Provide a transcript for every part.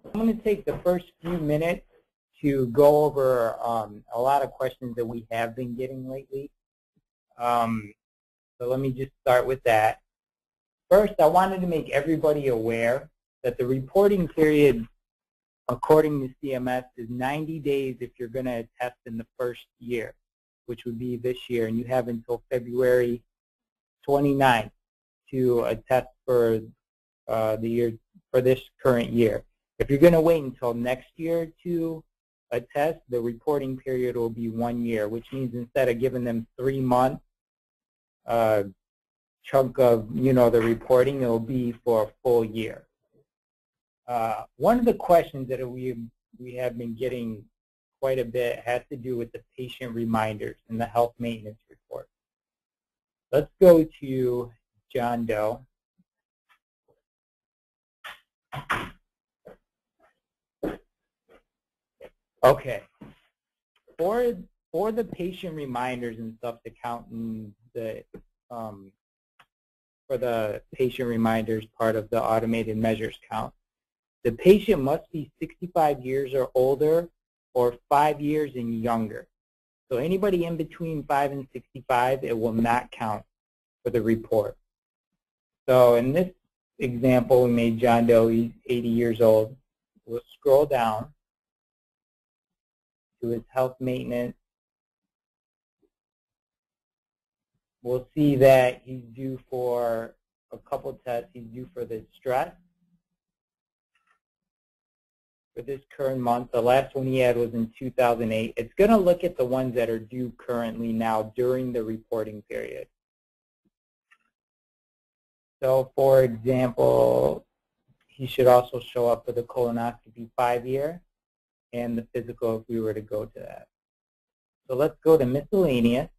I'm going to take the first few minutes to go over a lot of questions that we have been getting lately. So let me just start with that. First, I wanted to make everybody aware that the reporting period, according to CMS, is 90 days if you're going to attest in the first year, which would be this year, and you have until February 29th to attest for this current year. If you're going to wait until next year to attest, the reporting period will be 1 year, which means instead of giving them 3 months chunk of the reporting, it will be for a full year. One of the questions that we have been getting quite a bit has to do with the patient reminders in the health maintenance report. Let's go to John Doe. Okay, for the patient reminders and stuff to count in the for the patient reminders part of the automated measures count, the patient must be 65 years or older or 5 years and younger. So anybody in between 5 and 65, it will not count for the report. So in this example, we made John Doe, he's 80 years old. We'll scroll down to his health maintenance. We'll see that he's due for a couple tests. He's due for the stress for this current month. The last one he had was in 2008. It's going to look at the ones that are due currently now during the reporting period. So for example, he should also show up for the colonoscopy 5-year and the physical if we were to go to that. So let's go to miscellaneous.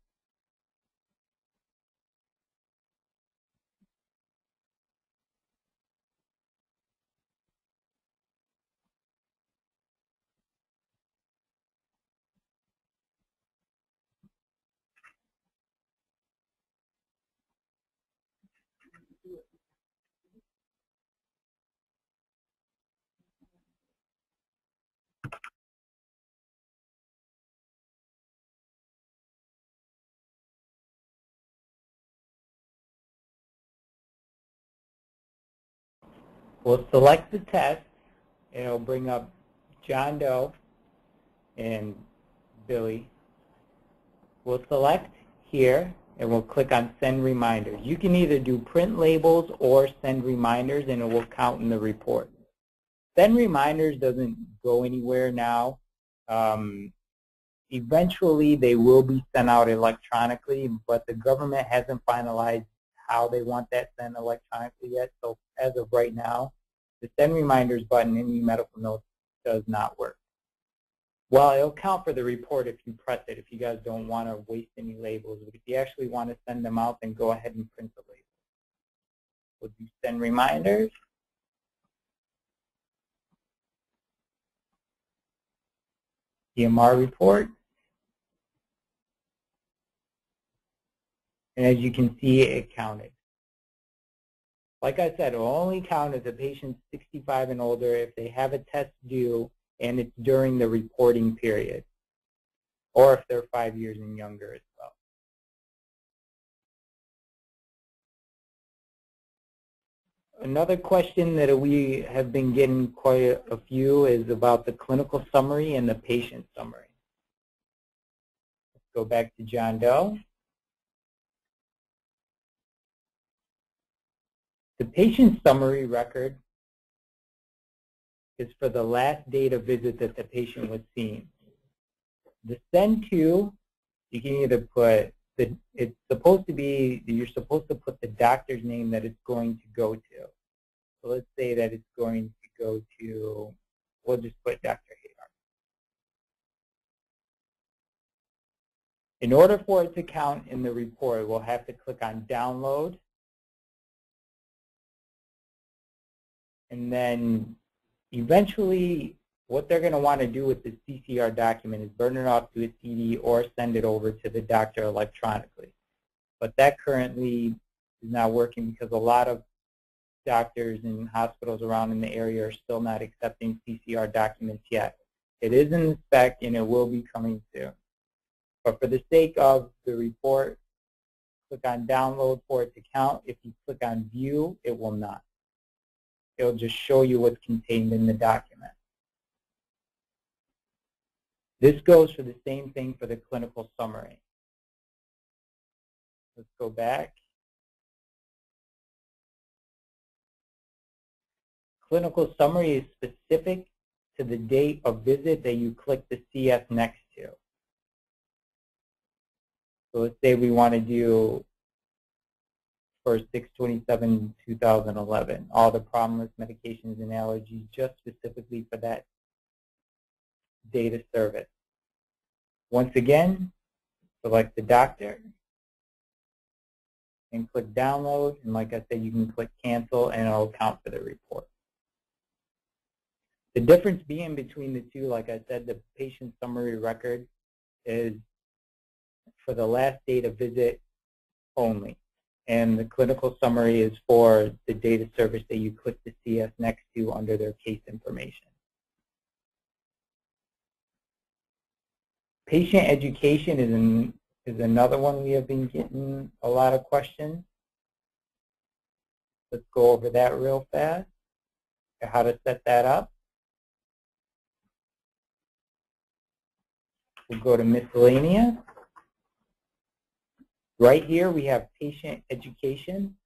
We'll select the test, and it'll bring up John Doe and Billy. We'll select here, and we'll click on Send Reminders. You can either do print labels or send reminders, and it will count in the report. Send Reminders doesn't go anywhere now. Eventually, they will be sent out electronically, but the government hasn't finalized how they want that sent electronically yet. So as of right now, the Send Reminders button in eMedical Notes does not work. Well, it'll count for the report if you press it, if you guys don't want to waste any labels. But if you actually want to send them out, then go ahead and print the label. We'll do Send Reminders. EMR report. And as you can see, it counted. Like I said, it will only count as a patient 65 and older if they have a test due and it's during the reporting period, or if they're 5 years and younger as well. Another question that we have been getting quite a few is about the clinical summary and the patient summary. Let's go back to John Doe. The patient summary record is for the last date of visit that the patient was seen. The send to, you can either put, it's supposed to be, you're supposed to put the doctor's name that it's going to go to. So let's say that it's going to go to, we'll just put Dr. Hadar. In order for it to count in the report, we'll have to click on download. And then eventually, what they're going to want to do with the CCR document is burn it off to a CD or send it over to the doctor electronically. But that currently is not working because a lot of doctors and hospitals around in the area are still not accepting CCR documents yet. It is in the spec and it will be coming soon. But for the sake of the report, click on download for it to count. If you click on view, it will not. It'll just show you what's contained in the document. This goes for the same thing for the clinical summary. Let's go back. Clinical summary is specific to the date of visit that you click the CS next to. So let's say we want to do for 6/27/2011, all the problemless medications and allergies just specifically for that data service. Once again, select the doctor and click download, and like I said, you can click cancel and it'll count for the report. The difference being between the two, like I said, the patient summary record is for the last date of visit only, and the clinical summary is for the data service that you click the CS next to under their case information. Patient education is another one we have been getting a lot of questions. Let's go over that real fast, how to set that up. We'll go to miscellaneous. Right here we have patient education.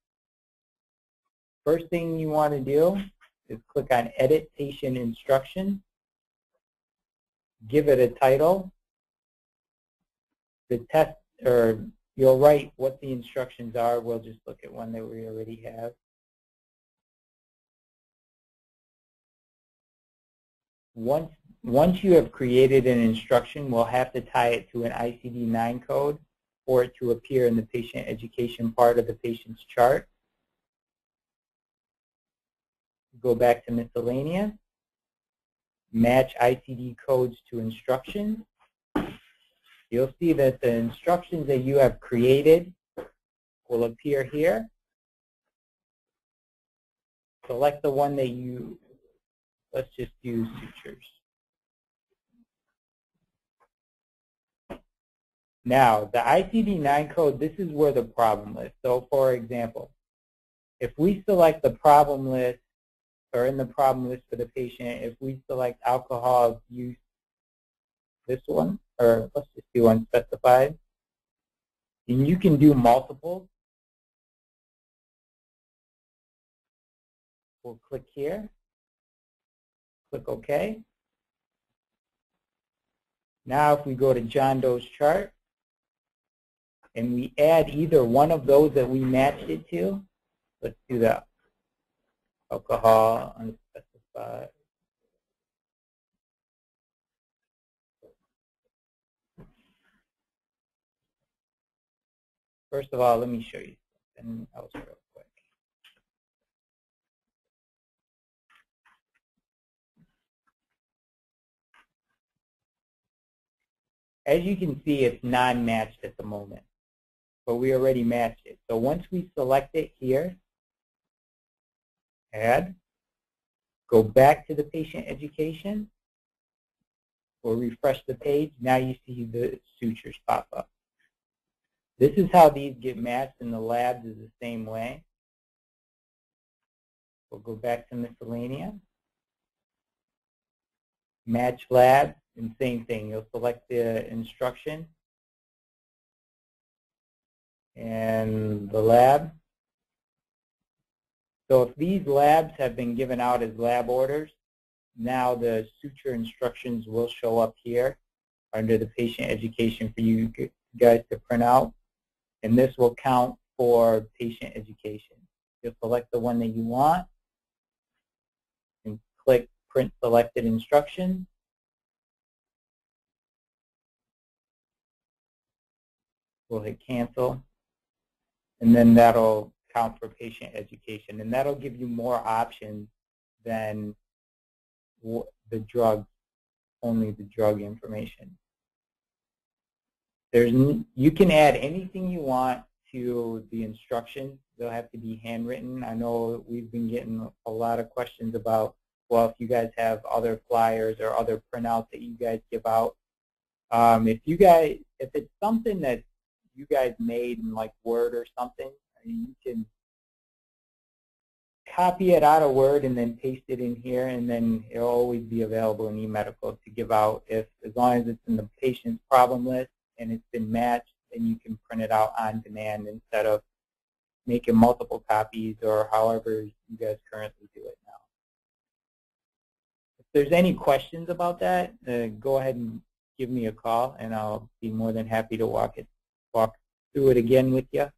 First thing you want to do is click on edit patient instruction. Give it a title. The test, or you'll write what the instructions are. We'll just look at one that we already have. Once you have created an instruction, we'll have to tie it to an ICD-9 code for it to appear in the patient education part of the patient's chart. Go back to miscellaneous. Match ICD codes to instructions. You'll see that the instructions that you have created will appear here. Select the one that you, let's just do sutures. Now, the ICD-9 code, this is where the problem is. So, for example, if we select the problem list, or in the problem list for the patient, if we select alcohol use, this one, or let's just do unspecified, and you can do multiple. We'll click here, click OK. Now if we go to John Doe's chart, and we add either one of those that we matched it to, let's do that. Alcohol, unspecified. First of all, let me show you something else real quick. As you can see, it's non-matched at the moment, but we already matched it. So once we select it here, add, go back to the patient education, we'll refresh the page. Now you see the sutures pop up. This is how these get matched in the labs, is the same way. We'll go back to miscellaneous. Match lab, and same thing. You'll select the instruction and the lab. So if these labs have been given out as lab orders, now the suture instructions will show up here under the patient education for you guys to print out. And this will count for patient education. You'll select the one that you want and click Print Selected Instructions. We'll hit Cancel, and then that'll count for patient education. And that'll give you more options than the drug, only the drug information. You can add anything you want to the instructions. They'll have to be handwritten. I know we've been getting a lot of questions about, well, if you guys have other flyers or other printouts that you guys give out. If it's something that you guys made in like Word or something, you can copy it out of Word and then paste it in here, and then it'll always be available in eMedical to give out. As long as it's in the patient's problem list and it's been matched, then you can print it out on demand instead of making multiple copies or however you guys currently do it now. If there's any questions about that, go ahead and give me a call, and I'll be more than happy to walk through it again with you.